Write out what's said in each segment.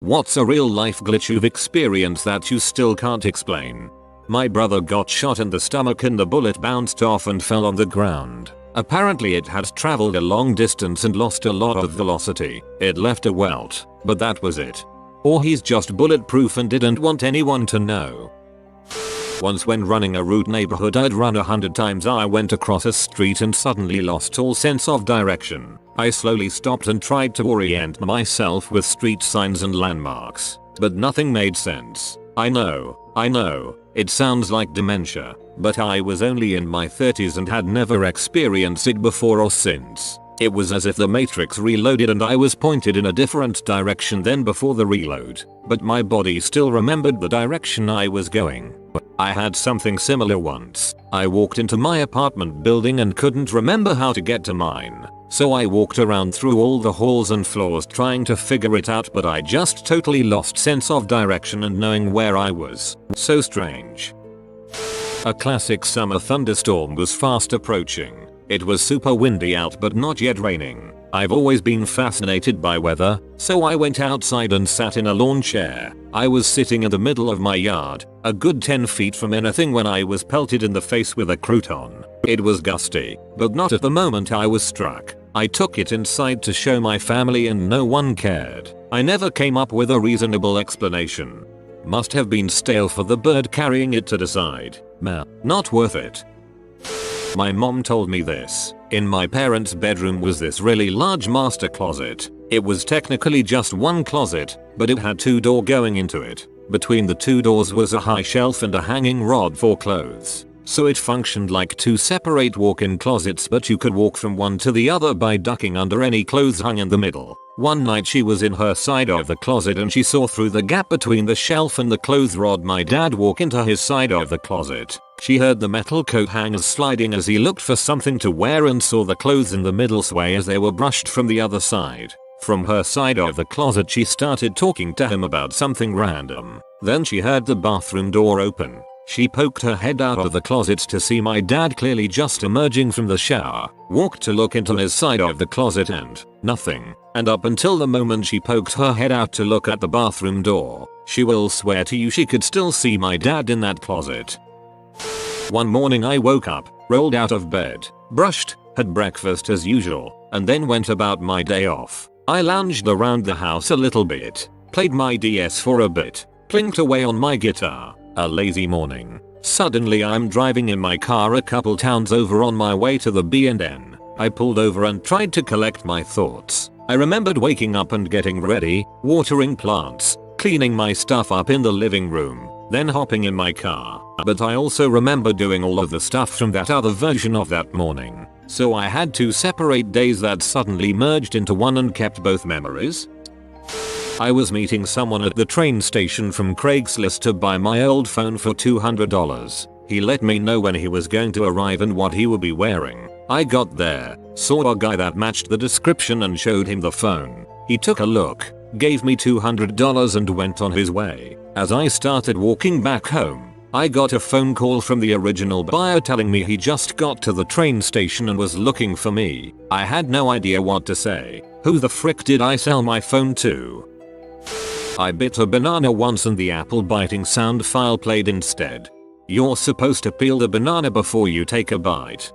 What's a real life glitch you've experienced that you still can't explain? My brother got shot in the stomach and the bullet bounced off and fell on the ground. Apparently it had traveled a long distance and lost a lot of velocity. It left a welt, but that was it. Or he's just bulletproof and didn't want anyone to know. Once when running a route neighborhood I'd run 100 times, I went across a street and suddenly lost all sense of direction. I slowly stopped and tried to orient myself with street signs and landmarks, but nothing made sense. I know, it sounds like dementia, but I was only in my 30s and had never experienced it before or since. It was as if the Matrix reloaded and I was pointed in a different direction than before the reload, but my body still remembered the direction I was going. I had something similar once. I walked into my apartment building and couldn't remember how to get to mine, so I walked around through all the halls and floors trying to figure it out, but I just totally lost sense of direction and knowing where I was. So strange. A classic summer thunderstorm was fast approaching. It was super windy out but not yet raining. I've always been fascinated by weather, so I went outside and sat in a lawn chair. I was sitting in the middle of my yard, a good 10 feet from anything, when I was pelted in the face with a crouton. It was gusty, but not at the moment I was struck. I took it inside to show my family and no one cared. I never came up with a reasonable explanation. Must have been stale for the bird carrying it to decide. Meh, not worth it. My mom told me this. In my parents' bedroom was this really large master closet. It was technically just one closet, but it had 2 doors going into it. Between the 2 doors was a high shelf and a hanging rod for clothes. So it functioned like 2 separate walk-in closets, but you could walk from one to the other by ducking under any clothes hung in the middle. One night she was in her side of the closet and she saw through the gap between the shelf and the clothes rod my dad walk into his side of the closet. She heard the metal coat hangers sliding as he looked for something to wear and saw the clothes in the middle sway as they were brushed from the other side. From her side of the closet she started talking to him about something random. Then she heard the bathroom door open. She poked her head out of the closet to see my dad clearly just emerging from the shower, walked to look into his side of the closet and nothing. And up until the moment she poked her head out to look at the bathroom door, she will swear to you she could still see my dad in that closet. One morning I woke up, rolled out of bed, brushed, had breakfast as usual, and then went about my day off. I lounged around the house a little bit, played my DS for a bit, plinked away on my guitar. A lazy morning. Suddenly I'm driving in my car a couple towns over on my way to the B&N. I pulled over and tried to collect my thoughts. I remembered waking up and getting ready, watering plants, cleaning my stuff up in the living room, then hopping in my car. But I also remember doing all of the stuff from that other version of that morning. So I had 2 separate days that suddenly merged into one and kept both memories. I was meeting someone at the train station from Craigslist to buy my old phone for $200. He let me know when he was going to arrive and what he would be wearing. I got there, saw a guy that matched the description and showed him the phone. He took a look, gave me $200 and went on his way. As I started walking back home, I got a phone call from the original buyer telling me he just got to the train station and was looking for me. I had no idea what to say. Who the frick did I sell my phone to? I bit a banana once and the apple biting sound file played instead. You're supposed to peel the banana before you take a bite.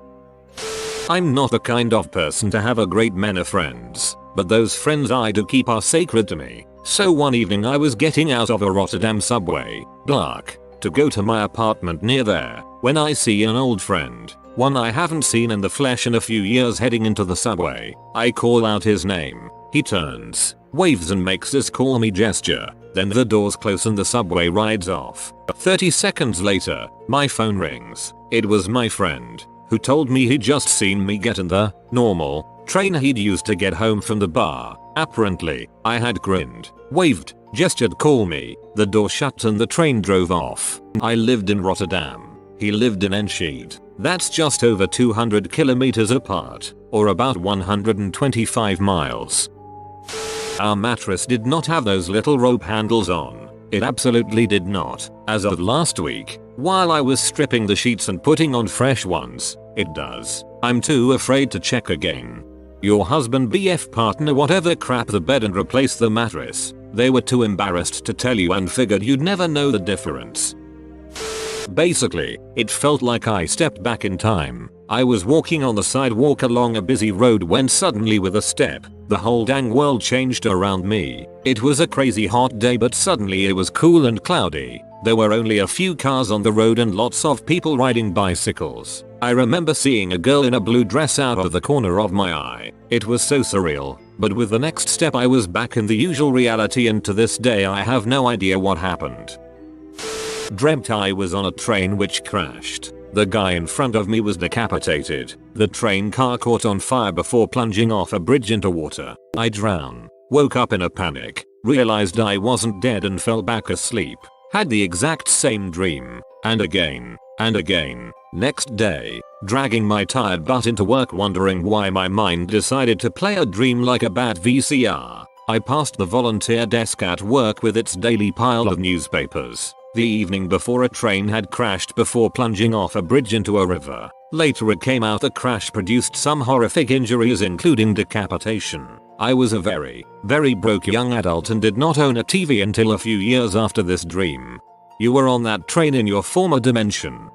I'm not the kind of person to have a great many friends, but those friends I do keep are sacred to me. So one evening I was getting out of a Rotterdam subway, dark, to go to my apartment near there, when I see an old friend, one I haven't seen in the flesh in a few years, heading into the subway. I call out his name. He turns, waves and makes this call me gesture. Then the doors close and the subway rides off. 30 seconds later, my phone rings. It was my friend, who told me he'd just seen me get in the normal train he'd used to get home from the bar. Apparently, I had grinned, waved, gestured call me. The door shut and the train drove off. I lived in Rotterdam. He lived in Enschede. That's just over 200 kilometers apart, or about 125 miles. Our mattress did not have those little rope handles on. It absolutely did not. As of last week, while I was stripping the sheets and putting on fresh ones, it does. I'm too afraid to check again. Your husband, BF partner, whatever, crap the bed and replace the mattress. They were too embarrassed to tell you and figured you'd never know the difference. Basically, it felt like I stepped back in time. I was walking on the sidewalk along a busy road when suddenly with a step, the whole dang world changed around me. It was a crazy hot day, but suddenly it was cool and cloudy. There were only a few cars on the road and lots of people riding bicycles. I remember seeing a girl in a blue dress out of the corner of my eye. It was so surreal, but with the next step I was back in the usual reality, and to this day I have no idea what happened. Dreamt I was on a train which crashed. The guy in front of me was decapitated. The train car caught on fire before plunging off a bridge into water. I drowned. Woke up in a panic. Realized I wasn't dead and fell back asleep. Had the exact same dream. And again. And again. Next day, dragging my tired butt into work wondering why my mind decided to play a dream like a bad VCR. I passed the volunteer desk at work with its daily pile of newspapers. The evening before a train had crashed before plunging off a bridge into a river. Later it came out the crash produced some horrific injuries including decapitation. I was a very broke young adult and did not own a TV until a few years after this dream. You were on that train in your former dimension.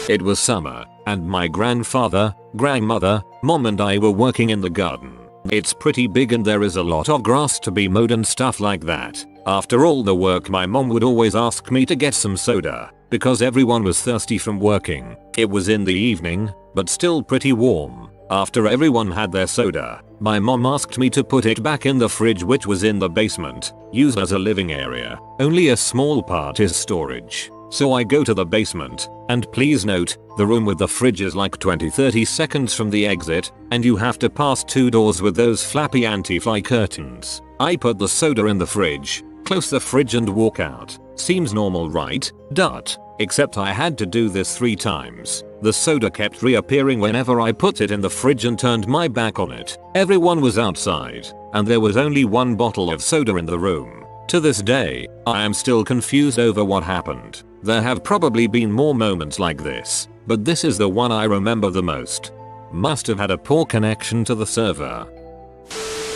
It was summer, and my grandfather, grandmother, mom and I were working in the garden. It's pretty big and there is a lot of grass to be mowed and stuff like that. After all the work my mom would always ask me to get some soda, because everyone was thirsty from working. It was in the evening, but still pretty warm. After everyone had their soda, my mom asked me to put it back in the fridge which was in the basement, used as a living area. Only a small part is storage. So I go to the basement, and please note, the room with the fridge is like 20-30 seconds from the exit, and you have to pass 2 doors with those flappy anti-fly curtains. I put the soda in the fridge, close the fridge and walk out. Seems normal, right? Except I had to do this 3 times. The soda kept reappearing whenever I put it in the fridge and turned my back on it. Everyone was outside, and there was only 1 bottle of soda in the room. To this day, I am still confused over what happened. There have probably been more moments like this, but this is the one I remember the most. Must have had a poor connection to the server.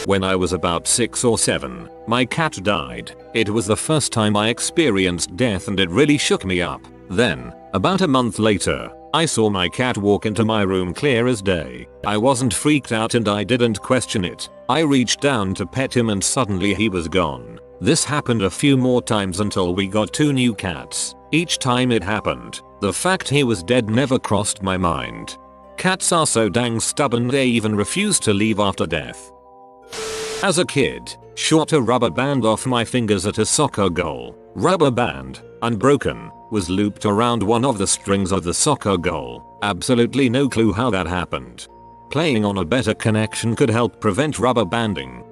When I was about 6 or 7, my cat died. It was the first time I experienced death and it really shook me up. Then, about a month later, I saw my cat walk into my room clear as day. I wasn't freaked out and I didn't question it. I reached down to pet him and suddenly he was gone. This happened a few more times until we got 2 new cats. Each time it happened, the fact he was dead never crossed my mind. Cats are so dang stubborn they even refuse to leave after death. As a kid, shot a rubber band off my fingers at a soccer goal. Rubber band, unbroken, was looped around one of the strings of the soccer goal. Absolutely no clue how that happened. Playing on a better connection could help prevent rubber banding.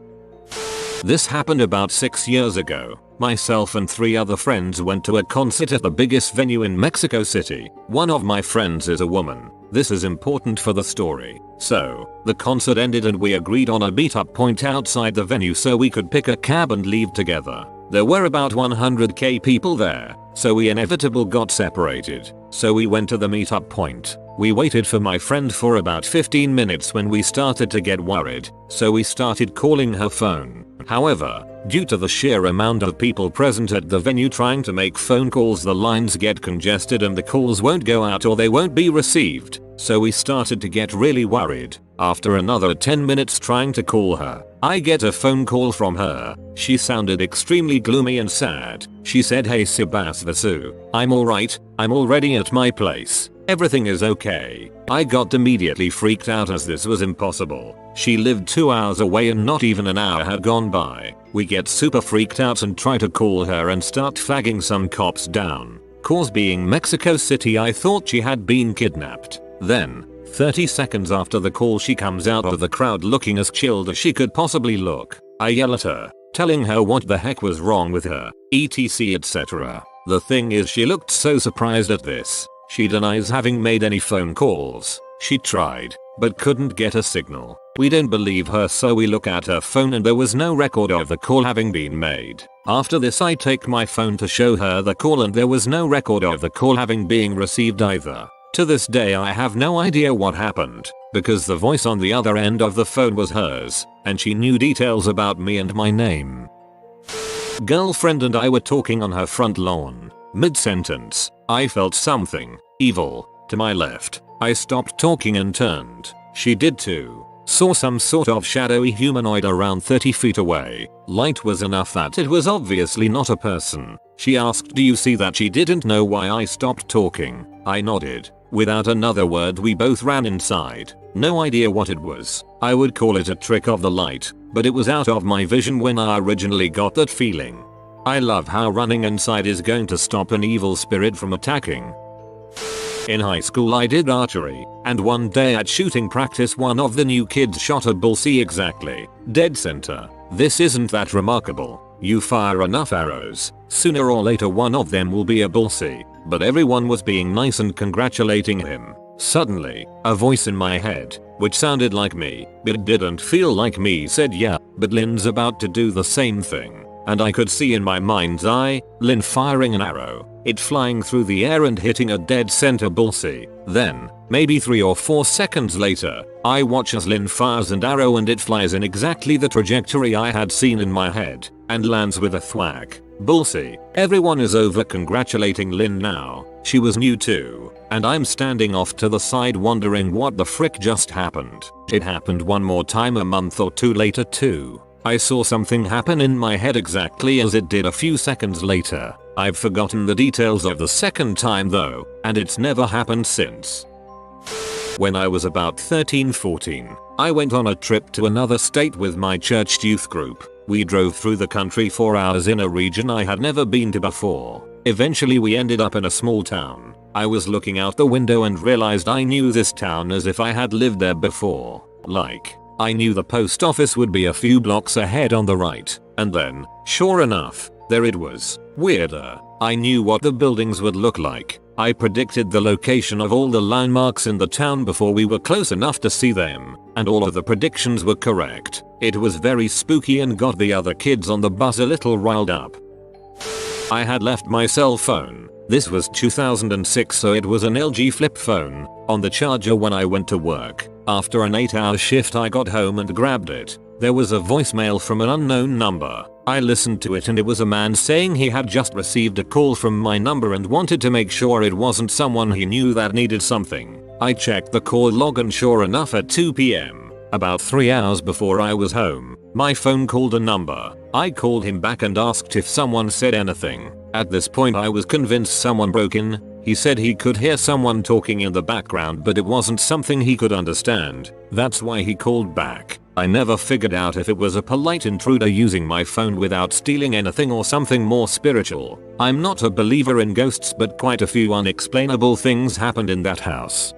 This happened about 6 years ago. Myself and 3 other friends went to a concert at the biggest venue in Mexico City. One of my friends is a woman. This is important for the story. So, the concert ended and we agreed on a meetup point outside the venue so we could pick a cab and leave together. There were about 100k people there, so we inevitably got separated. So we went to the meetup point. We waited for my friend for about 15 minutes when we started to get worried, so we started calling her phone. However, due to the sheer amount of people present at the venue trying to make phone calls, the lines get congested and the calls won't go out or they won't be received. So we started to get really worried. After another 10 minutes trying to call her, I get a phone call from her. She sounded extremely gloomy and sad. She said, "Hey Sebasvasu, I'm alright, I'm already at my place. Everything is okay." I got immediately freaked out as this was impossible. She lived 2 hours away and not even an hour had gone by. We get super freaked out and try to call her and start flagging some cops down. Cause being Mexico City, I thought she had been kidnapped. Then, 30 seconds after the call, she comes out of the crowd looking as chilled as she could possibly look. I yell at her, telling her what the heck was wrong with her, etc etc. The thing is, she looked so surprised at this. She denies having made any phone calls. She tried, but couldn't get a signal. We don't believe her, so we look at her phone and there was no record of the call having been made. After this, I take my phone to show her the call and there was no record of the call having been received either. To this day I have no idea what happened, because the voice on the other end of the phone was hers, and she knew details about me and my name. Girlfriend and I were talking on her front lawn. Mid-sentence, I felt something evil to my left. I stopped talking and turned. She did too. Saw some sort of shadowy humanoid around 30 feet away. Light was enough that it was obviously not a person. She asked, "Do you see that?" She didn't know why I stopped talking. I nodded. Without another word we both ran inside. No idea what it was. I would call it a trick of the light, but it was out of my vision when I originally got that feeling. I love how running inside is going to stop an evil spirit from attacking. In high school I did archery, and one day at shooting practice one of the new kids shot a bullseye exactly, dead center. This isn't that remarkable. You fire enough arrows, sooner or later one of them will be a bullseye. But everyone was being nice and congratulating him. Suddenly, a voice in my head, which sounded like me, but didn't feel like me, said, "Yeah, but Lynn's about to do the same thing." And I could see in my mind's eye, Lynn firing an arrow, it flying through the air and hitting a dead center bullseye. Then, maybe 3 or 4 seconds later, I watch as Lynn fires an arrow and it flies in exactly the trajectory I had seen in my head, and lands with a thwack. Bullseye. Everyone is over congratulating Lynn now. She was new too, and I'm standing off to the side wondering what the frick just happened. It happened one more time a month or 2 later too. I saw something happen in my head exactly as it did a few seconds later. I've forgotten the details of the second time though, and it's never happened since. When I was about 13-14, I went on a trip to another state with my church youth group. We drove through the country for hours in a region I had never been to before. Eventually we ended up in a small town. I was looking out the window and realized I knew this town as if I had lived there before. Like, I knew the post office would be a few blocks ahead on the right, and then, sure enough, there it was. Weirder. I knew what the buildings would look like. I predicted the location of all the landmarks in the town before we were close enough to see them, and all of the predictions were correct. It was very spooky and got the other kids on the bus a little riled up. I had left my cell phone, this was 2006 so it was an LG flip phone, on the charger when I went to work. After an 8-hour shift I got home and grabbed it. There was a voicemail from an unknown number. I listened to it and it was a man saying he had just received a call from my number and wanted to make sure it wasn't someone he knew that needed something. I checked the call log and sure enough at 2 p.m., about 3 hours before I was home, my phone called a number. I called him back and asked if someone said anything. At this point I was convinced someone broke in. He said he could hear someone talking in the background but it wasn't something he could understand. That's why he called back. I never figured out if it was a polite intruder using my phone without stealing anything or something more spiritual. I'm not a believer in ghosts but quite a few unexplainable things happened in that house.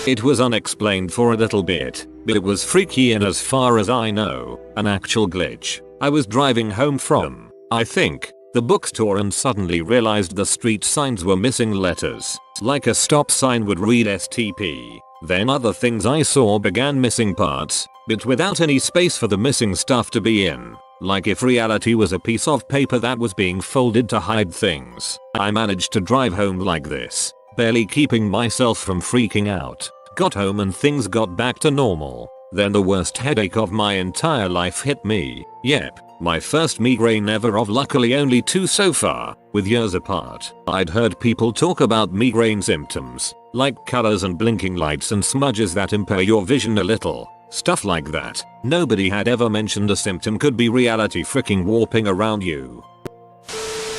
It was unexplained for a little bit, but it was freaky and as far as I know, an actual glitch. I was driving home from, I think, the bookstore and suddenly realized the street signs were missing letters. Like a stop sign would read STP. Then other things I saw began missing parts, but without any space for the missing stuff to be in. Like if reality was a piece of paper that was being folded to hide things. I managed to drive home like this, barely keeping myself from freaking out. Got home and things got back to normal. Then the worst headache of my entire life hit me. Yep, my first migraine ever of luckily only 2 so far, with years apart. I'd heard people talk about migraine symptoms, like colors and blinking lights and smudges that impair your vision a little. Stuff like that. Nobody had ever mentioned a symptom could be reality freaking warping around you.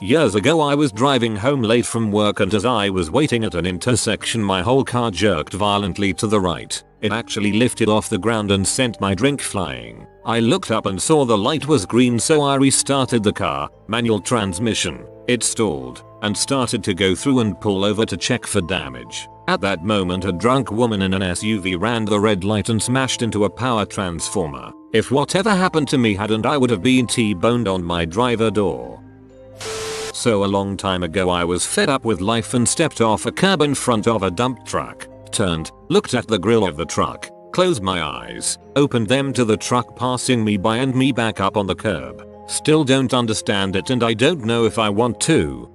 Years ago I was driving home late from work and as I was waiting at an intersection my whole car jerked violently to the right. It actually lifted off the ground and sent my drink flying. I looked up and saw the light was green so I restarted the car, manual transmission. It stalled and started to go through and pull over to check for damage. At that moment a drunk woman in an SUV ran the red light and smashed into a power transformer. If whatever happened to me hadn't I would have been T-boned on my driver door. So a long time ago I was fed up with life and stepped off a curb in front of a dump truck, turned, looked at the grill of the truck, closed my eyes, opened them to the truck passing me by and me back up on the curb. Still don't understand it and I don't know if I want to.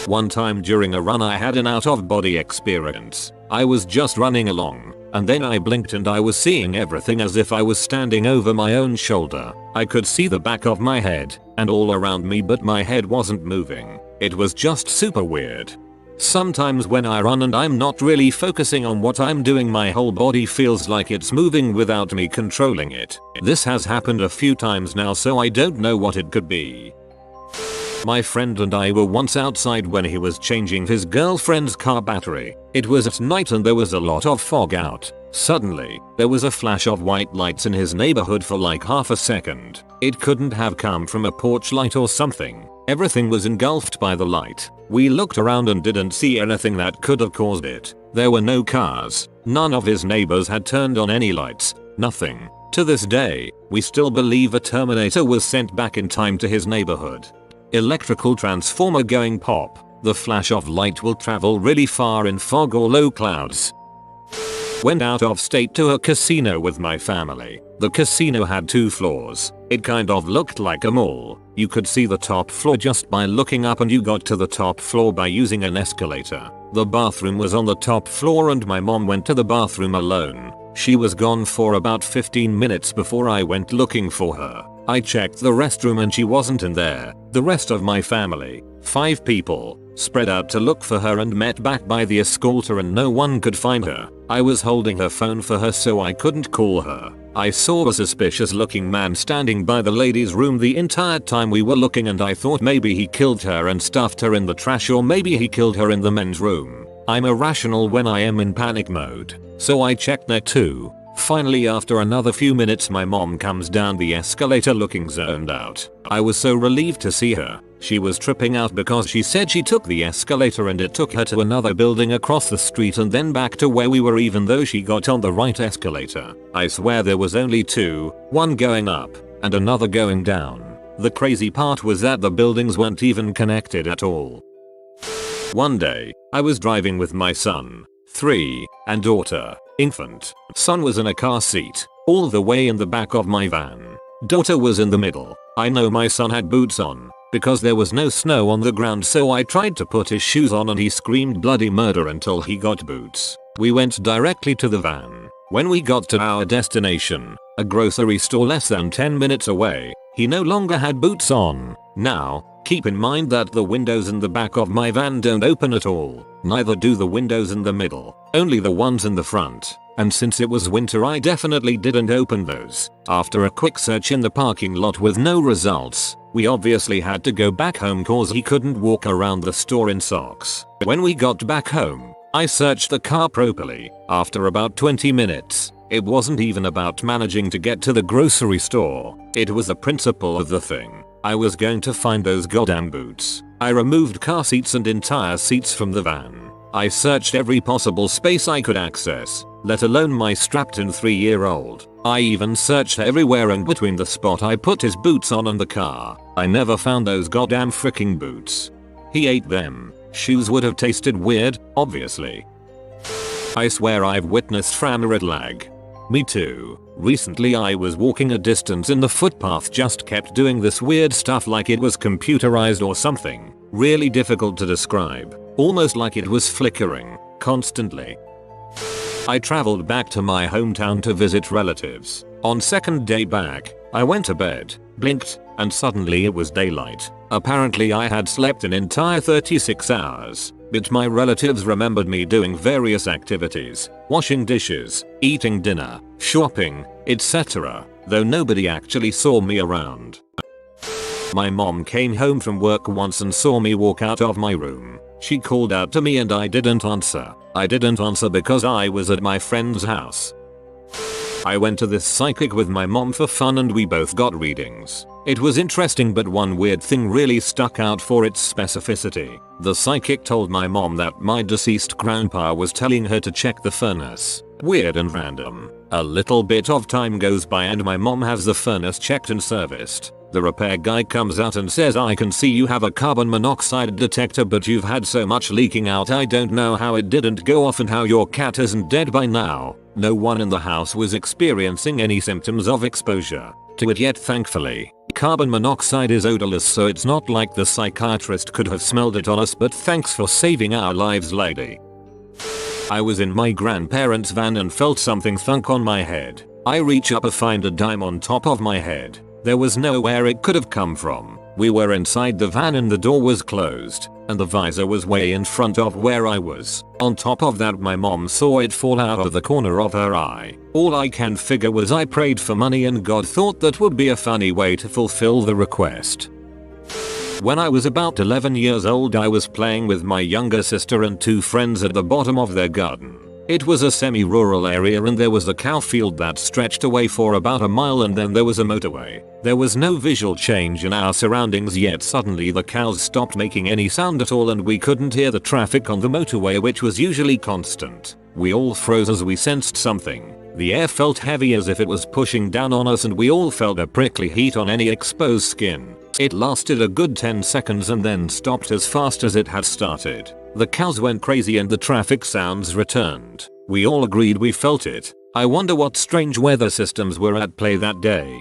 One time during a run I had an out-of-body experience. I was just running along. and then I blinked and I was seeing everything as if I was standing over my own shoulder. I could see the back of my head and all around me, but my head wasn't moving. It was just super weird. Sometimes when I run and I'm not really focusing on what I'm doing, my whole body feels like it's moving without me controlling it. This has happened a few times now, so I don't know what it could be. My friend and I were once outside when he was changing his girlfriend's car battery. It was at night and there was a lot of fog out. Suddenly, there was a flash of white lights in his neighborhood for like half a second. It couldn't have come from a porch light or something. Everything was engulfed by the light. We looked around and didn't see anything that could have caused it. There were no cars. None of his neighbors had turned on any lights. Nothing. To this day, we still believe a Terminator was sent back in time to his neighborhood. Electrical transformer going pop. The flash of light will travel really far in fog or low clouds. Went out of state to a casino with my family. The casino had 2 floors. It kind of looked like a mall. You could see the top floor just by looking up, and you got to the top floor by using an escalator. The bathroom was on the top floor and my mom went to the bathroom alone. She was gone for about 15 minutes before I went looking for her. I checked the restroom and she wasn't in there. The rest of my family, 5 people, spread out to look for her and met back by the escalator and no one could find her. I was holding her phone for her so I couldn't call her. I saw a suspicious looking man standing by the ladies' room the entire time we were looking, and I thought maybe he killed her and stuffed her in the trash, or maybe he killed her in the men's room. I'm irrational when I am in panic mode, so I checked there too. Finally, after another few minutes, my mom comes down the escalator looking zoned out. I was so relieved to see her. She was tripping out because she said she took the escalator and it took her to another building across the street and then back to where we were, even though she got on the right escalator. I swear there was only 2, one going up and another going down. The crazy part was that the buildings weren't even connected at all. One day, I was driving with my son, 3, and daughter, infant. Son was in a car seat, all the way in the back of my van. Daughter was in the middle. I know my son had boots on, because there was no snow on the ground, so I tried to put his shoes on and he screamed bloody murder until he got boots. We went directly to the van. When we got to our destination, a grocery store less than 10 minutes away, he no longer had boots on. Now, keep in mind that the windows in the back of my van don't open at all. Neither do the windows in the middle, only the ones in the front. And since it was winter, I definitely didn't open those. After a quick search in the parking lot with no results, we obviously had to go back home cause he couldn't walk around the store in socks. When we got back home, I searched the car properly. After about 20 minutes, it wasn't even about managing to get to the grocery store. It was the principle of the thing. I was going to find those goddamn boots. I removed car seats and entire seats from the van. I searched every possible space I could access, let alone my strapped-in 3-year-old. I even searched everywhere in between the spot I put his boots on and the car. I never found those goddamn freaking boots. He ate them. Shoes would have tasted weird, obviously. I swear I've witnessed frame-rate lag. Me too. Recently I was walking a distance and the footpath just kept doing this weird stuff like it was computerized or something. Really difficult to describe. Almost like it was flickering constantly. I traveled back to my hometown to visit relatives. On second day back, I went to bed, blinked, and suddenly it was daylight. Apparently I had slept an entire 36 hours. But my relatives remembered me doing various activities, washing dishes, eating dinner, shopping, etc., though nobody actually saw me around. My mom came home from work once and saw me walk out of my room. She called out to me and I didn't answer. I didn't answer because I was at my friend's house. I went to this psychic with my mom for fun and we both got readings. It was interesting, but one weird thing really stuck out for its specificity. The psychic told my mom that my deceased grandpa was telling her to check the furnace. Weird and random. A little bit of time goes by and my mom has the furnace checked and serviced. The repair guy comes out and says, "I can see you have a carbon monoxide detector, but you've had so much leaking out, I don't know how it didn't go off and how your cat isn't dead by now." No one in the house was experiencing any symptoms of exposure to it yet, thankfully. Carbon monoxide is odorless, so it's not like the psychiatrist could have smelled it on us, but thanks for saving our lives, lady. I was in my grandparents' van and felt something thunk on my head. I reach up to find a dime on top of my head. There was nowhere it could have come from. We were inside the van and the door was closed, and the visor was way in front of where I was. On top of that, my mom saw it fall out of the corner of her eye. All I can figure was I prayed for money and God thought that would be a funny way to fulfill the request. When I was about 11 years old, I was playing with my younger sister and 2 friends at the bottom of their garden. It was a semi-rural area and there was a cow field that stretched away for about a mile, and then there was a motorway. There was no visual change in our surroundings, yet suddenly the cows stopped making any sound at all and we couldn't hear the traffic on the motorway, which was usually constant. We all froze as we sensed something. The air felt heavy as if it was pushing down on us and we all felt a prickly heat on any exposed skin. It lasted a good 10 seconds and then stopped as fast as it had started. The cows went crazy and the traffic sounds returned. We all agreed we felt it. I wonder what strange weather systems were at play that day.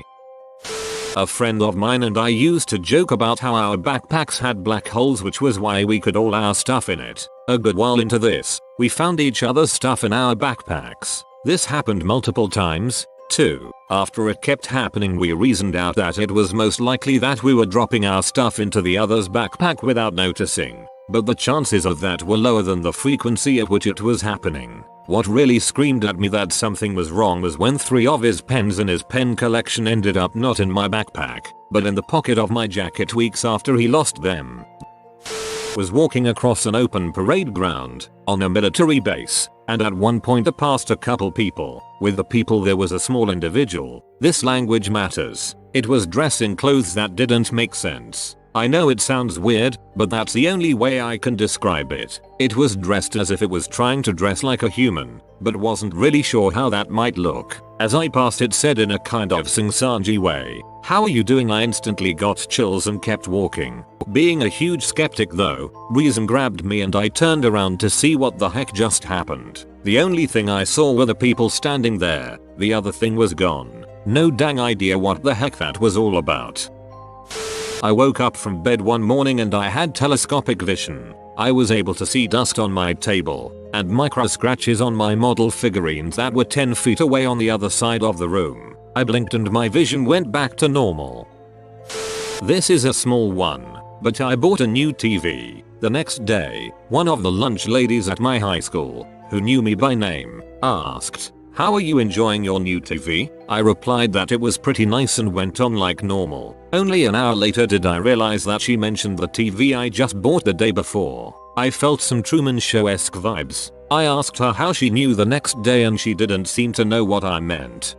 A friend of mine and I used to joke about how our backpacks had black holes, which was why we could all our stuff in it. A good while into this, we found each other's stuff in our backpacks. This happened multiple times, too. After it kept happening, we reasoned out that it was most likely that we were dropping our stuff into the other's backpack without noticing. But the chances of that were lower than the frequency at which it was happening. What really screamed at me that something was wrong was when 3 of his pens in his pen collection ended up not in my backpack, but in the pocket of my jacket weeks after he lost them. Was walking across an open parade ground on a military base, and at one point I passed a couple people. With the people there was a small individual. This language matters. It was dressed in clothes that didn't make sense. I know it sounds weird, but that's the only way I can describe it. It was dressed as if it was trying to dress like a human, but wasn't really sure how that might look. As I passed, it said in a kind of sing-songy way, "How are you doing?" I instantly got chills and kept walking. Being a huge skeptic though, reason grabbed me and I turned around to see what the heck just happened. The only thing I saw were the people standing there. The other thing was gone. No dang idea what the heck that was all about. I woke up from bed one morning and I had telescopic vision. I was able to see dust on my table and micro scratches on my model figurines that were 10 feet away on the other side of the room. I blinked and my vision went back to normal. This is a small one, but I bought a new TV. The next day, one of the lunch ladies at my high school, who knew me by name, asked, "How are you enjoying your new TV?" I replied that it was pretty nice and went on like normal. Only an hour later did I realize that she mentioned the TV I just bought the day before. I felt some Truman Show-esque vibes. I asked her how she knew the next day and she didn't seem to know what I meant.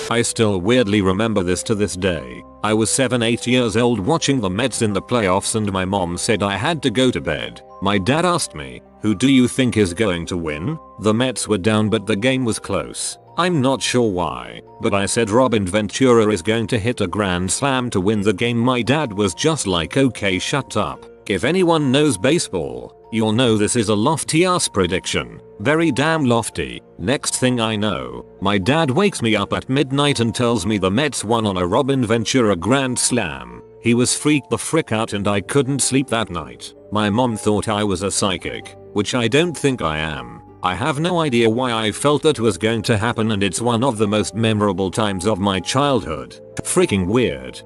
I still weirdly remember this to this day. I was 7-8 years old watching the Mets in the playoffs and my mom said I had to go to bed. My dad asked me, "Who do you think is going to win?" The Mets were down but the game was close. I'm not sure why, but I said Robin Ventura is going to hit a grand slam to win the game. My dad was just like, "Okay, shut up." If anyone knows baseball, you'll know this is a lofty ass prediction. Very damn lofty. Next thing I know, my dad wakes me up at midnight and tells me the Mets won on a Robin Ventura grand slam. He was freaked the frick out and I couldn't sleep that night. My mom thought I was a psychic, which I don't think I am. I have no idea why I felt that was going to happen and it's one of the most memorable times of my childhood. Freaking weird.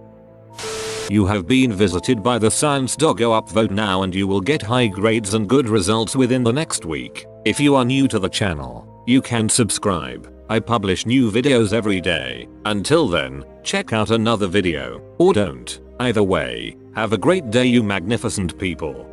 You have been visited by the science doggo. Upvote now and you will get high grades and good results within the next week. If you are new to the channel, you can subscribe. I publish new videos every day. Until then, check out another video, or don't. Either way, have a great day you magnificent people.